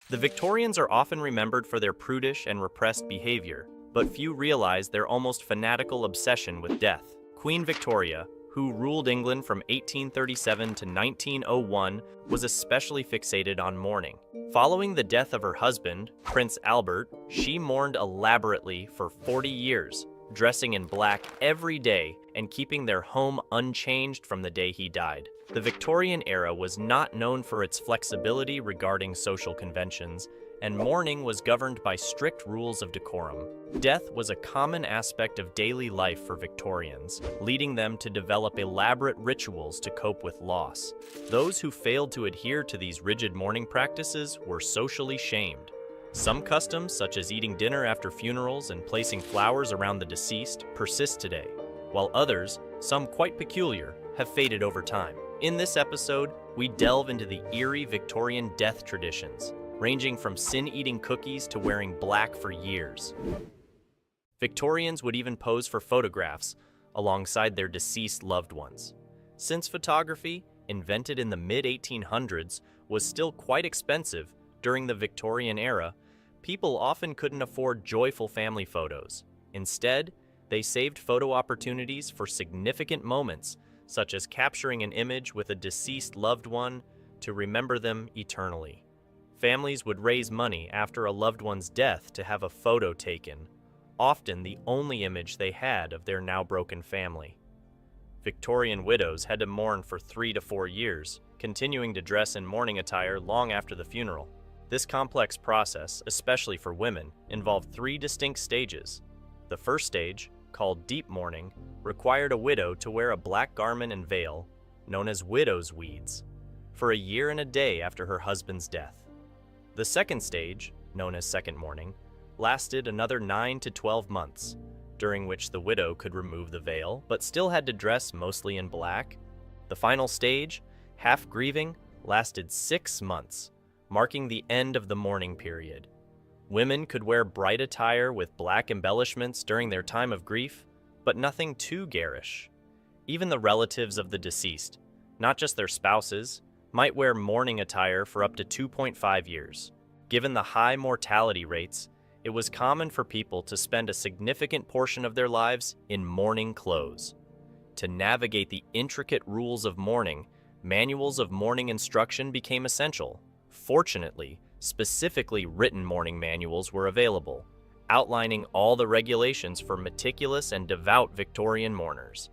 The Victorians are often remembered for their prudish and repressed behavior, but few realize their almost fanatical obsession with death. Queen Victoria, who ruled England from 1837 to 1901, was especially fixated on mourning. Following the death of her husband, Prince Albert, she mourned elaborately for 40 years, dressing in black every day and keeping their home unchanged from the day he died. The Victorian era was not known for its flexibility regarding social conventions, and mourning was governed by strict rules of decorum. Death was a common aspect of daily life for Victorians, leading them to develop elaborate rituals to cope with loss. Those who failed to adhere to these rigid mourning practices were socially shamed. Some customs, such as eating dinner after funerals and placing flowers around the deceased, persist today, while others, some quite peculiar, have faded over time. In this episode, we delve into the eerie Victorian death traditions, ranging from sin-eating cookies to wearing black for years. Victorians would even pose for photographs alongside their deceased loved ones. Since photography, invented in the mid-1800s, was still quite expensive during the Victorian era, people often couldn't afford joyful family photos. Instead, they saved photo opportunities for significant moments, such as capturing an image with a deceased loved one to remember them eternally. Families would raise money after a loved one's death to have a photo taken, often the only image they had of their now broken family. Victorian widows had to mourn for 3 to 4 years, continuing to dress in mourning attire long after the funeral. This complex process, especially for women, involved 3 distinct stages. The first stage, called deep mourning, required a widow to wear a black garment and veil, known as widow's weeds, for a year and a day after her husband's death. The second stage, known as second mourning, lasted another 9 to 12 months, during which the widow could remove the veil but still had to dress mostly in black. The final stage, half grieving, lasted 6 months, marking the end of the mourning period. Women could wear bright attire with black embellishments during their time of grief, but nothing too garish. Even the relatives of the deceased, not just their spouses, might wear mourning attire for up to 2.5 years. Given the high mortality rates, it was common for people to spend a significant portion of their lives in mourning clothes. To navigate the intricate rules of mourning, manuals of mourning instruction became essential. Fortunately, specifically written mourning manuals were available, outlining all the regulations for meticulous and devout Victorian mourners.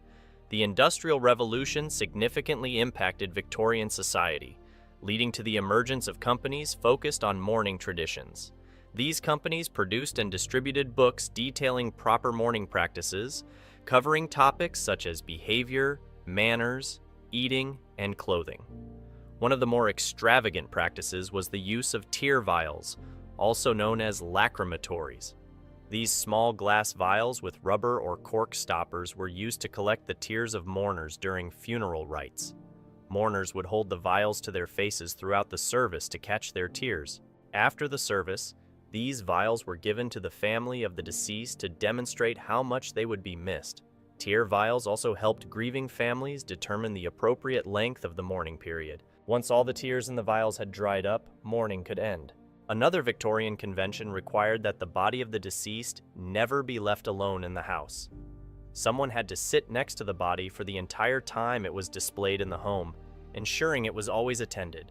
The Industrial Revolution significantly impacted Victorian society, leading to the emergence of companies focused on mourning traditions. These companies produced and distributed books detailing proper mourning practices, covering topics such as behavior, manners, eating, and clothing. One of the more extravagant practices was the use of tear vials, also known as lacrimatories. These small glass vials with rubber or cork stoppers were used to collect the tears of mourners during funeral rites. Mourners would hold the vials to their faces throughout the service to catch their tears. After the service, these vials were given to the family of the deceased to demonstrate how much they would be missed. Tear vials also helped grieving families determine the appropriate length of the mourning period. Once all the tears in the vials had dried up, mourning could end. Another Victorian convention required that the body of the deceased never be left alone in the house. Someone had to sit next to the body for the entire time it was displayed in the home, ensuring it was always attended.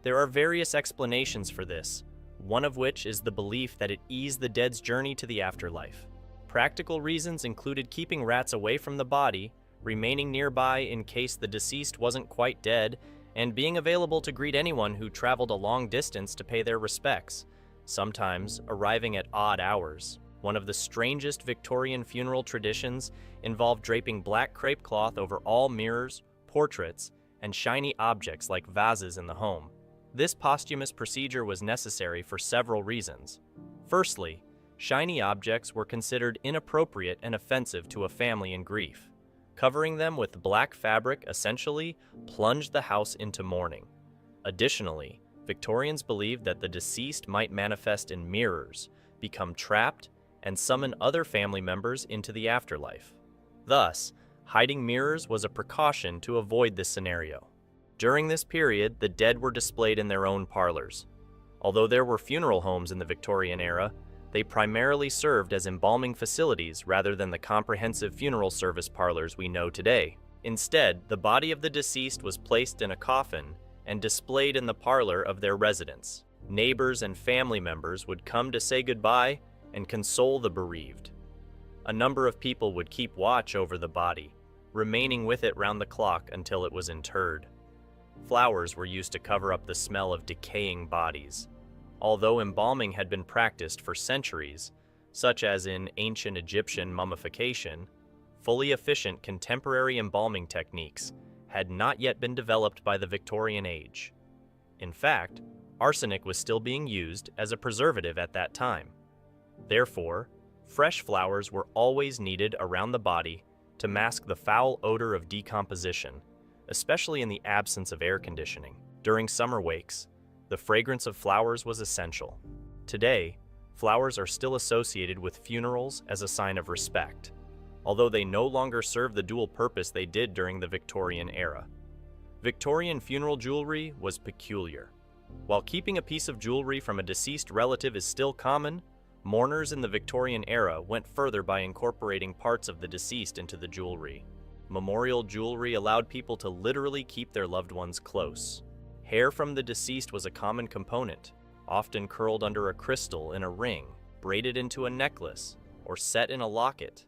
There are various explanations for this, one of which is the belief that it eased the dead's journey to the afterlife. Practical reasons included keeping rats away from the body, remaining nearby in case the deceased wasn't quite dead, and being available to greet anyone who traveled a long distance to pay their respects, sometimes arriving at odd hours. One of the strangest Victorian funeral traditions involved draping black crepe cloth over all mirrors, portraits, and shiny objects like vases in the home. This posthumous procedure was necessary for several reasons. Firstly, shiny objects were considered inappropriate and offensive to a family in grief. Covering them with black fabric essentially plunged the house into mourning. Additionally, Victorians believed that the deceased might manifest in mirrors, become trapped, and summon other family members into the afterlife. Thus, hiding mirrors was a precaution to avoid this scenario. During this period, the dead were displayed in their own parlors. Although there were funeral homes in the Victorian era, they primarily served as embalming facilities rather than the comprehensive funeral service parlors we know today. Instead, the body of the deceased was placed in a coffin and displayed in the parlor of their residence. Neighbors and family members would come to say goodbye and console the bereaved. A number of people would keep watch over the body, remaining with it round the clock until it was interred. Flowers were used to cover up the smell of decaying bodies. Although embalming had been practiced for centuries, such as in ancient Egyptian mummification, fully efficient contemporary embalming techniques had not yet been developed by the Victorian age. In fact, arsenic was still being used as a preservative at that time. Therefore, fresh flowers were always needed around the body to mask the foul odor of decomposition, especially in the absence of air conditioning. During summer wakes, the fragrance of flowers was essential. Today, flowers are still associated with funerals as a sign of respect, although they no longer serve the dual purpose they did during the Victorian era. Victorian funeral jewelry was peculiar. While keeping a piece of jewelry from a deceased relative is still common, mourners in the Victorian era went further by incorporating parts of the deceased into the jewelry. Memorial jewelry allowed people to literally keep their loved ones close. Hair from the deceased was a common component, often curled under a crystal in a ring, braided into a necklace, or set in a locket.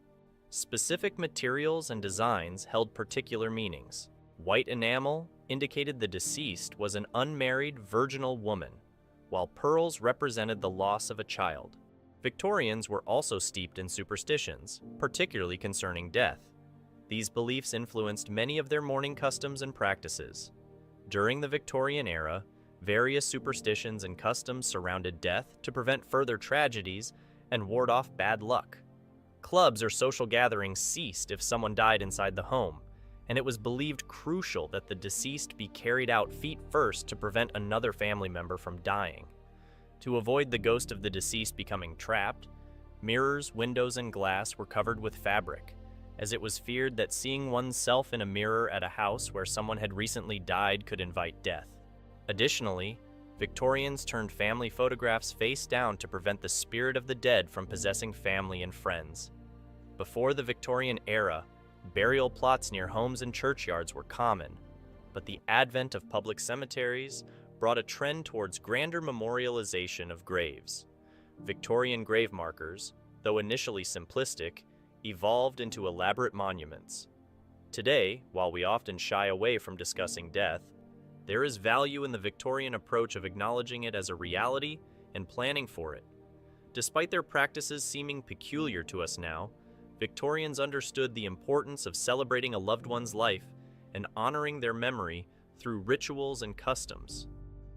Specific materials and designs held particular meanings. White enamel indicated the deceased was an unmarried virginal woman, while pearls represented the loss of a child. Victorians were also steeped in superstitions, particularly concerning death. These beliefs influenced many of their mourning customs and practices. During the Victorian era, various superstitions and customs surrounded death to prevent further tragedies and ward off bad luck. Clubs or social gatherings ceased if someone died inside the home, and it was believed crucial that the deceased be carried out feet first to prevent another family member from dying. To avoid the ghost of the deceased becoming trapped, mirrors, windows, and glass were covered with fabric, as it was feared that seeing oneself in a mirror at a house where someone had recently died could invite death. Additionally, Victorians turned family photographs face down to prevent the spirit of the dead from possessing family and friends. Before the Victorian era, burial plots near homes and churchyards were common, but the advent of public cemeteries brought a trend towards grander memorialization of graves. Victorian grave markers, though initially simplistic, evolved into elaborate monuments. Today, while we often shy away from discussing death, there is value in the Victorian approach of acknowledging it as a reality and planning for it. Despite their practices seeming peculiar to us now, Victorians understood the importance of celebrating a loved one's life and honoring their memory through rituals and customs.